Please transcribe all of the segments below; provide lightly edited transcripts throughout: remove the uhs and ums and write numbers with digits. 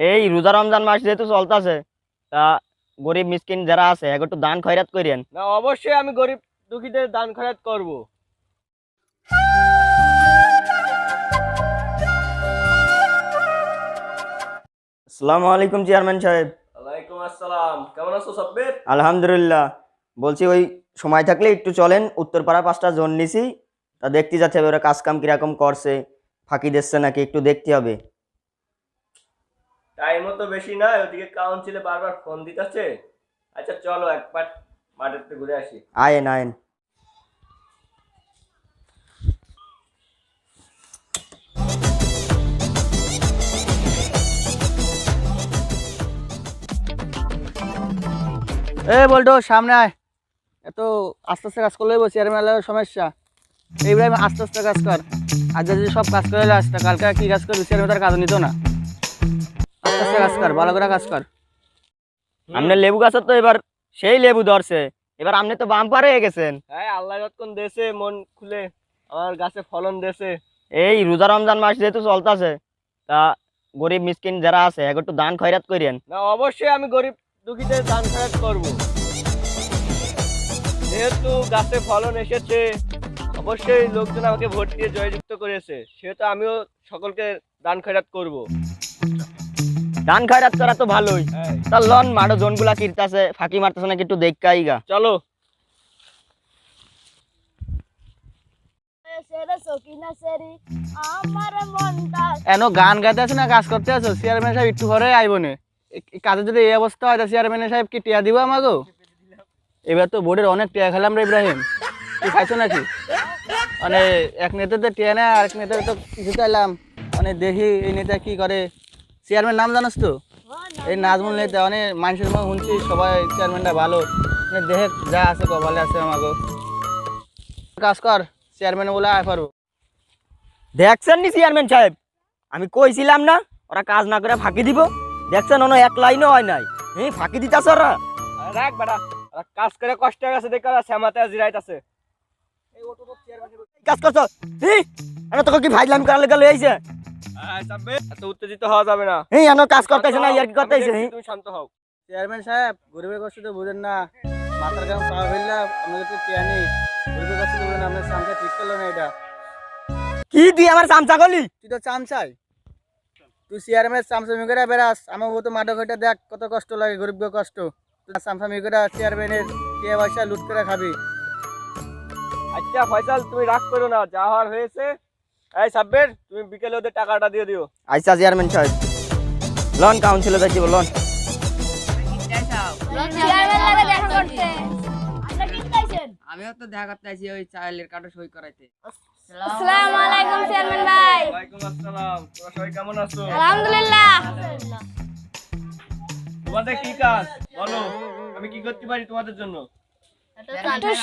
এই রোজা রমজান মাস যেহেতু চলতেছে, তা গরিব মিসকিন যারা আছে একটু দান খয়রাত করেন। না, অবশ্যই আমি গরিব দুঃখীদের দান খয়রাত করব। আসসালামু আলাইকুম চেয়ারম্যান সাহেব। ওয়ালাইকুম আসসালাম, কেমন আছো সাব্বির? আলহামদুলিল্লাহ। বলছি ওই সময় থাকলে একটু চলেন, উত্তরপাড়া 5টা জোন নিছি, তা দেখতে যাচ্ছে ওরা কাজ কাম কিরকম করছে, ফাঁকি দিচ্ছে নাকি একটু দেখতে হবে। টাইমও তো বেশি নাই, ওদিকে কাউন্সিলে বারবার ফোন দিতেছে। আচ্ছা চলো একবার মাঠেতে ঘুরে আসি। আয়েন আয়েন। বলতো সামনে আয়। এত আস্তে আস্তে কাজ করলে চেয়ারম্যানের সমস্যা। এইবার আস্তে আস্তে কাজ কর। আজ যদি সব কাজ করে আসতে কালকে কি কাজ করবি, চেয়ারম্যান তার কাজ নিত না। আস্তে আস্তে কাজ কর, ভালো করে কাজ কর। আপনার লেবু গাছের তো এবার সেই লেবু ধরছে, এবার আপনি তো বাম্পার হয়ে গেছেন। হ্যাঁ, আল্লাহ যতক্ষণ দেশে মন খুলে আমার গাছে ফলন দেশে। এই রোজা রমজান মাস যেহেতু চলতেছে, তা গরিব মিসকিন যারা আছে একটু দান খয়রাত করেন। না, অবশ্যই আমি গরিব দুঃখীদের দান খয়রাত করব। যেহেতু গাছে ফলন এসেছে, অবশ্যই লোকজন আমাকে ভোট দিয়ে জয়যুক্ত করেছে, সেহেতু আমিও সকলকে দান খয়রাত করব। দান খয়রাত করা তো ভালোই। হ্যাঁ, তা লন মাঠে জোনগুলা কিরতাছে, ফাঁকি মারতেছে নাকি একটু দেখাই গা। চলো। এনো গান গাইতে আছো না কাজ করতে আছো? চেয়ারম্যান সাহেব একটু ঘরে আইব না। কাজে যদি এই অবস্থা হয়, চেয়ারম্যান সাহেব কি টিয়া দিব আমাকে? এবার তো বোর্ডের অনেক টিয়া খেলাম রে ইব্রাহিম, তুই খাইছো নাকি? মানে এক নেতাতে টিয়া নেয়, আরেক নেতাতে তো জিতাইলাম। মানে দেখি এই নেতা কি করে। চেয়ারম্যান নাম জানাস তো? এই নাজমুল নেতা। অনেক মানুষের মুখে শুনছি সবাই চেয়ারম্যানটা ভালো। মানে দেখে যা আছে কপালে আছে আমাকে। কাজ কর, চেয়ারম্যান বলে আয় পারবো। দেখছেন নি চেয়ারম্যান সাহেব, আমি কইছিলাম না ওরা কাজ না করে ফাঁকি দিব? দেখছেন অন্য এক লাইনও হয় নাই, ফাঁকি দিতাছ ওরা। রাখ বেটা, ওরা কাজ করে কষ্ট হয়ে গেছে দেখে ওরা শ্যামাতে জিরাইতেছে। কাজ করছো তোকে কি ভাইলাম করার লেগে লইছে? এত উত্তেজিত হওয়া যাবে না। এনো কাজ করতেছে না, ইয়ার কি করতেছে? তুমি শান্ত হও। চেয়ারম্যান সাহেব, গরিবের কষ্ট তো বুঝেন না। মাথার কাম পাওয়া ফেললে আপনাদের তো টিয়া নেই। গরিবের কষ্ট তো বুঝেন, আপনার চামচা ঠিক করলো না। এটা কি তুই আমার চামচা করলি? তুই তো চামচাই, তুই চেয়ারম্যান চামচা মিগরা বেড়াস। আমার তো মাঠে ঘাটে দেখ কত কষ্ট লাগে, গরিব কষ্ট। চামচা মিগরা চেয়ারম্যানের টিয়া পয়সা লুট করে খাবি। আচ্ছা ফয়সাল, তুমি রাগ করো না, যা হওয়ার হয়েছে। এই সাব্বির, তুমি বিকেলে ওদের টাকাটা দিয়ে দিও। আচ্ছা চেয়ারম্যান সাহেব, লন কাউন্সিলে যাচ্ছি বলুন। আমিও তো দেখা করতে আছি ওই চাইলের কার্ডে সই করাইতে। আসসালামু আলাইকুম চেয়ারম্যান ভাই। ওয়ালাইকুম আসসালাম, তোমরা সবাই কেমন আছো? আলহামদুলিল্লাহ। তোমাদের কি কাজ বলো, আমি কি করতে পারি তোমাদের জন্য?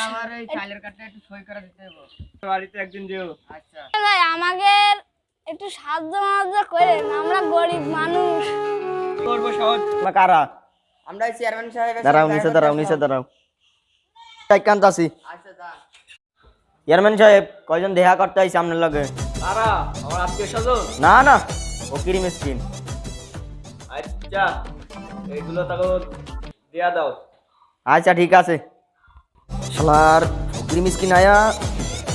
আমার ওই চাইলের কার্ডটা একটু সই করে দিতে হবে। বাড়িতে একদিন যেও। আচ্ছা ভাই আমাকে একটু সাহায্য করেন, আমরা গরিব মানুষ। করবো সহজ। না কারা? আমরা চেয়ারম্যান সাহেবের দাঁড়াও, নিচে দাঁড়াও, নিচে দাঁড়াও। কান্তাছি আচ্ছা দা। চেয়ারম্যান সাহেব, কয়জন দেখা করতে আইছে আপনার লগে? তারা আমার আত্মীয় স্বজন? না না, ও কিরি মিসকিন। আচ্ছা, এইগুলো তাকে দেয়া দাও। আচ্ছা ঠিক আছে। শালার ফকির মিসকিন আয়া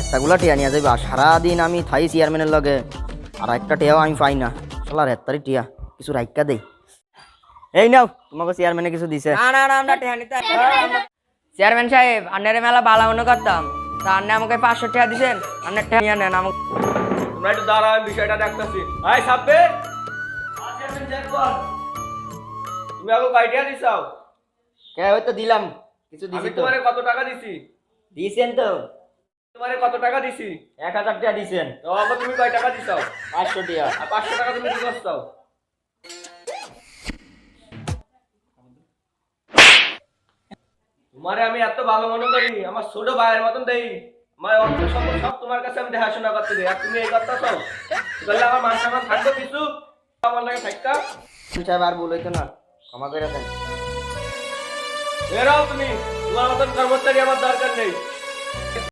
এতগুলা টিয়া নিয়ে যাইবা। সারাদিন আমি থাই চেয়ারম্যানের লগে, আর একটা টিয়াও আমি পাই না। শালার হেত্তারি টিয়া কিছু রাইকা দেই। এই নাও, তোমাকে চেয়ারম্যানে কিছু দিছে। না না না, আমরা টেহা নিতে চেয়ারম্যান সাহেব, আন্নারে মেলা ভালো মনে করতাম, তা আন্না আমাকে 500 টাকা দিবেন, আন্নার টাকা নিয়ে নেন আমাকে। তোমরা একটু দাঁড়াও, আমি বিষয়টা দেখতেছি। এই সাব্বির, তুমি আমাকে আইডিয়া দিছাও? কে ওই তো দিলাম, কিছু আমি দিছি তো। তোমারে কত টাকা দিছি? দিছেন তো? তোমারে কত টাকা দিছি? 1000 টাকা দিছেন। তো আমাকে তুমি কয় টাকা দিছাও? 500 টাকা। আর 500 টাকা তুমি কি করছাও? তোমারে আমি এত ভালো মনে করি, আমার ছোট ভাইয়ের মতন দেই। আমার অর্থ সম্পদ সব তোমার কাছে আমি দেখাশোনা করতে দিই, আর তুমি এই করতেছো? তাহলে আমার মান সম্মান থাকবে কিছু? আমার লাগে থাকতা? সাহেব আর বলইতো না, ক্ষমা করে দেন। বেরাও তুমি, তোমার মতন কর্মচারী আমার দরকার নেই।